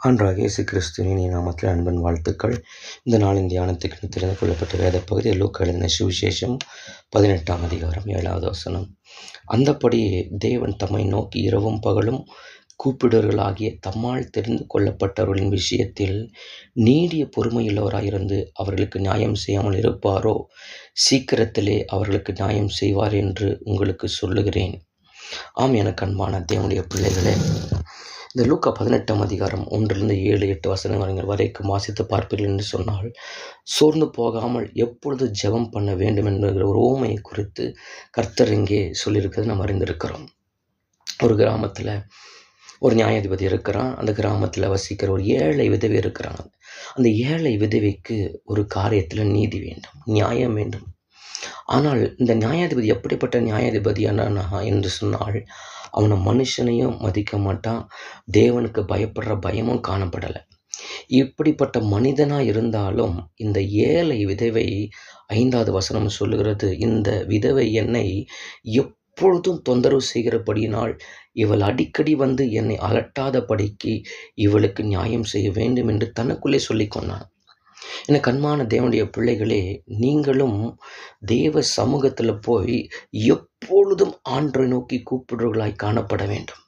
ஆண்டவராகிய இயேசு கிறிஸ்துவின் இனிய நாமத்தில் அன்பின் வாழ்த்துக்கள். இந்த நாளின் தியானத்துக்கு தெரிந்து கொள்ளப்பட்ட வேத பகுதி லூக்கா எழுதின சுவிசேஷம் 18ஆம் அதிகாரம் 7வது வசனம். அந்தப்படி தேவன் தம்மை நோக்கி இரவும் பகலும் கூப்பிடுவர்களாகிய தம்மால் தெரிந்து கொள்ளப்பட்டவர்களின் விஷயத்தில் நீடிய பொறுமையுள்ளவராயிருந்து அவர்களுக்கு நியாயம் செய்யாமல் இருப்பாரோ, சீக்கிரத்திலே அவர்களுக்கு நியாயம் செய்வார் என்று உங்களுக்கு சொல்லுகிறேன். ஆம், எனக்கு அன்பான தேவனுடைய பிள்ளைகளே, இந்த லூக்கா 18ஆம் அதிகாரம் 1-7-8 வசனங்கள் வரைக்கும் வாசித்து பார்ப்பீர்கள் என்று சொன்னால், சோர்ந்து போகாமல் எப்பொழுது ஜெபம் பண்ண வேண்டும் என்கிற ஒரு உவமையை குறித்து கர்த்தர் இங்கே சொல்லியிருக்கிறது நாம் அறிந்திருக்கிறோம். ஒரு கிராமத்தில் ஒரு நியாயாதிபதி இருக்கிறான். அந்த கிராமத்தில் வசிக்கிற ஒரு ஏழை விதவை இருக்கிறாங்க. அந்த ஏழை விதவைக்கு ஒரு காரியத்தில் நீதி வேண்டும், நியாயம் வேண்டும். ஆனால் இந்த நியாயாதிபதி எப்படிப்பட்ட நியாயாதிபதி என்று சொன்னால், அவனை மனுஷனையும் மதிக்க மாட்டான், தேவனுக்கு பயப்படுற பயமும் காணப்படலை. இப்படிப்பட்ட மனிதனாக இருந்தாலும் இந்த ஏழை விதவை 5வது வசனம் சொல்லுகிறது, இந்த விதவை என்னை எப்பொழுதும் தொந்தரவு செய்கிறபடியினால் இவள் அடிக்கடி வந்து என்னை அலட்டாதபடிக்கு இவளுக்கு நியாயம் செய்ய வேண்டும் என்று தனக்குள்ளே சொல்லிக்கொண்டான். எனக்கு அன்பான தேவனுடைய பிள்ளைகளே, நீங்களும் தேவ சமூகத்தில் போய் எப்பொழுதும் ஆண்டவரை நோக்கி கூப்பிடுறவர்களாய் காணப்பட வேண்டும்.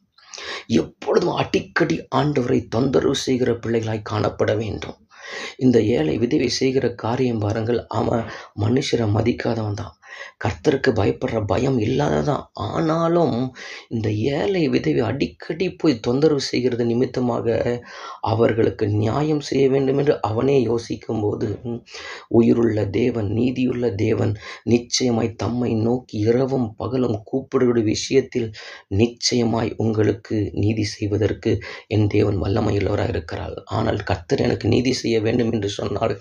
எப்பொழுதும் அடிக்கடி ஆண்டவரை தொந்தரவு செய்கிற பிள்ளைகளாய் காணப்பட வேண்டும். இந்த ஏழை விதவை செய்கிற காரியம் பாருங்கள், அவன் மனுஷரை மதிக்காதவன் தான், கர்த்தருக்கு பயப்படுற பயம் இல்லாததான். ஆனாலும் இந்த ஏழை விதவை அடிக்கடி போய் தொந்தரவு செய்கிறது நிமித்தமாக அவர்களுக்கு நியாயம் செய்ய வேண்டும் என்று அவனே யோசிக்கும் போது, உயிருள்ள தேவன், நீதியுள்ள தேவன் நிச்சயமாய் தம்மை நோக்கி இரவும் பகலும் கூப்பிடுகிற விஷயத்தில் நிச்சயமாய் உங்களுக்கு நீதி செய்வதற்கு என் தேவன் வல்லமையுள்ளவராக இருக்கிறார். ஆனால் கர்த்தர் எனக்கு நீதி செய்ய வேண்டும் என்று சொன்னால்,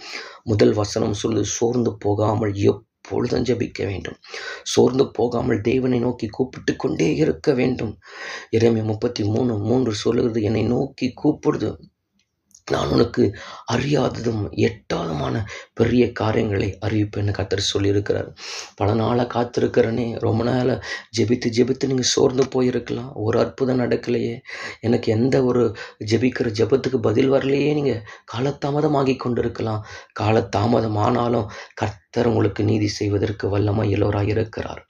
முதல் வசனம் சொல்லு, சோர்ந்து போகாமல் எப்பொழுதும் ஜெபிக்க வேண்டும். சோர்ந்து போகாமல் தேவனை நோக்கி கூப்பிட்டு கொண்டே இருக்க வேண்டும். எரேமியா 33:3 சொல்லுகிறது, என்னை நோக்கி கூப்பிடுது, நான் உனக்கு அறியாததும் எட்டாதமான பெரிய காரியங்களை அறிவிப்பேன்னு கர்த்தர் சொல்லியிருக்கிறார். பல நாளாக காத்திருக்கிறனே, ரொம்ப நாளாக ஜெபித்து நீங்கள் சோர்ந்து போயிருக்கலாம். ஒரு அற்புதம் நடக்கலையே, எனக்கு எந்த ஒரு ஜெபிக்கிற ஜெபத்துக்கு பதில் வரலையே, நீங்கள் காலதாமதமாகி கொண்டிருக்கலாம். காலதாமதமானாலும் கர்த்தர் உங்களுக்கு நீதி செய்வதற்கு வல்லமை எல்லோராக இருக்கிறார்.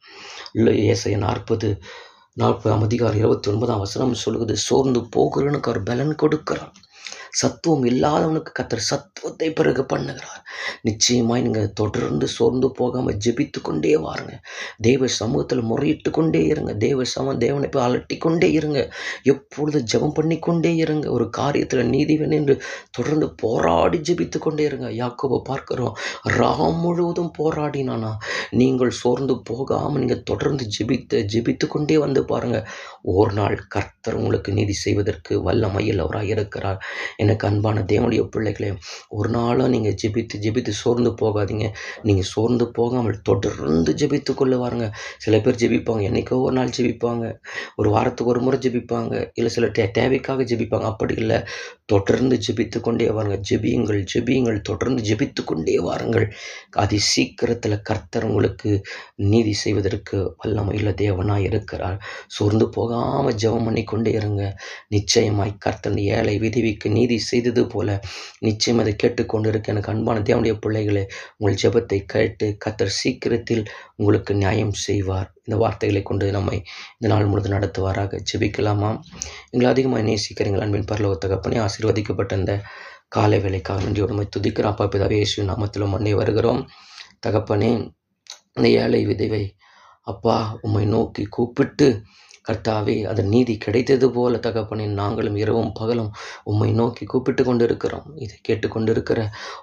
ஏசாயா 40ஆம் அதிகாரம் 29ஆம் வசனம் சொல்லுகிறது, சோர்ந்து போகிறவனுக்கு அவர் பலன் கொடுக்கிறார், சத்துவம் இல்லாதவனுக்கு கர்த்தர் சத்துவத்தை பிறகு பண்ணுகிறார். நிச்சயமாய் நீங்கள் தொடர்ந்து சோர்ந்து போகாமல் ஜெபித்து கொண்டே வாருங்க. தேவ சமூகத்தில் முறையிட்டு கொண்டே இருங்க. தேவனை போய் அலட்டி கொண்டே இருங்க. எப்பொழுது ஜெபம் பண்ணி கொண்டே இருங்க. ஒரு காரியத்தில் நீதி வேணும் என்று தொடர்ந்து போராடி ஜெபித்து கொண்டே இருங்க. யாக்கோபு பார்க்கிறோம், ராம் முழுவதும் போராடினானா. நீங்கள் சோர்ந்து போகாமல் நீங்கள் தொடர்ந்து ஜெபித்து கொண்டே வந்து பாருங்க. ஒரு நாள் கர்த்தர் உங்களுக்கு நீதி செய்வதற்கு வல்லமையுள்ளவராக இருக்கிறார். எனக்கு அன்பான தேவனுடைய பிள்ளைகளே, ஒரு நாளும் நீங்கள் ஜெபித்து சோர்ந்து போகாதீங்க. நீங்கள் சோர்ந்து போகாமல் தொடர்ந்து ஜெபித்து கொள்ள வாருங்க. சில பேர் ஜெபிப்பாங்க, என்றைக்கோ ஒரு நாள் ஜெபிப்பாங்க, ஒரு வாரத்துக்கு ஒரு முறை ஜெபிப்பாங்க, இல்லை சில தேவைக்காக ஜெபிப்பாங்க. அப்படி இல்லை, தொடர்ந்து ஜெபித்து கொண்டே வாருங்க. ஜெபியுங்கள், தொடர்ந்து ஜெபித்து கொண்டே வாருங்கள். அதி சீக்கிரத்தில் கர்த்தர் உங்களுக்கு நீதி செய்வதற்கு வல்லமையுள்ள தேவனாய் இருக்கிறார். சோர்ந்து போகாமல் ஜெபம் பண்ணி கொண்டே இருங்க. நிச்சயமாய் கர்த்தர் ஏழை விதவிக்கு நீதி செய்தது போல நிச்சயம் அதை கேட்டுக்கொண்டு இருக்க எனக்கு அன்பான தேவனுடைய பிள்ளைகளே, உங்கள் ஜெபத்தை கேட்டு கர்த்தர் சீக்கிரத்தில் உங்களுக்கு நியாயம் செய்வார். இந்த வார்த்தைகளை கொண்டு நம்மை இந்த நாள் முழுவதும் நடத்துவாராக. ஜெபிக்கலாமா? எங்களை அதிகமாக நேசிக்கிறீங்கள் அன்பின் பரலோக தகப்பனே, ஆசீர்வதிக்கப்பட்ட இந்த காலை வேளைக்காக நன்றியோடு உம்மை துதிக்கிறோம். அப்பா பிதாவே, இயேசுவின் நாமத்தில் மன்னே வருகிறோம். தகப்பனே, இந்த ஏழை விதவை அப்பா உம்மை நோக்கி கூப்பிட்டு கர்த்தாவே அது நீதி கிடைத்தது போல தகப்பனே, நாங்களும் இரவும் பகலும் உம்மை நோக்கி கூப்பிட்டு கொண்டு இருக்கிறோம். இதை கேட்டுக்கொண்டு இருக்கிற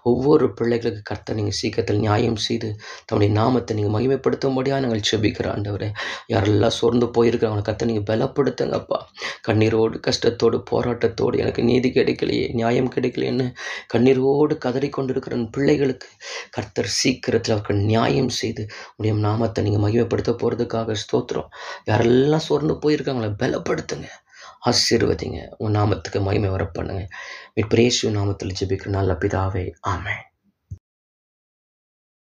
ஒவ்வொரு பிள்ளைகளுக்கு கர்த்தர் நீங்கள் சீக்கிரத்தில் நியாயம் செய்து தம்முடைய நாமத்தை நீங்கள் மகிமைப்படுத்தும்படியாக நாங்கள் செபிக்கிறோம். ஆண்டவரே, யாரெல்லாம் சோர்ந்து போயிருக்கிறாங்க கர்த்தர் நீங்கள் பலப்படுத்துங்கப்பா. கண்ணீரோடு கஷ்டத்தோடு போராட்டத்தோடு எனக்கு நீதி கிடைக்கலையே, நியாயம் கிடைக்கலையேன்னு கண்ணீரோடு கதறிக்கொண்டிருக்கிற பிள்ளைகளுக்கு கர்த்தர் சீக்கிரத்தில் அவர்கள் நியாயம் செய்து உடைய நாமத்தை நீங்கள் மகிமைப்படுத்த போகிறதுக்காக ஸ்தோத்திரம். யாரெல்லாம் சோர்ந்து போயிருக்காங்களே, பலப்படுத்துங்க, ஆசீர்வதிங்க, உன் நாமத்துக்கு மகிமை வர பண்ணுங்க. மீட்பர் இயேசு நாமத்தில் ஜெபிக்கிற நல்ல பிதாவே, ஆமென்.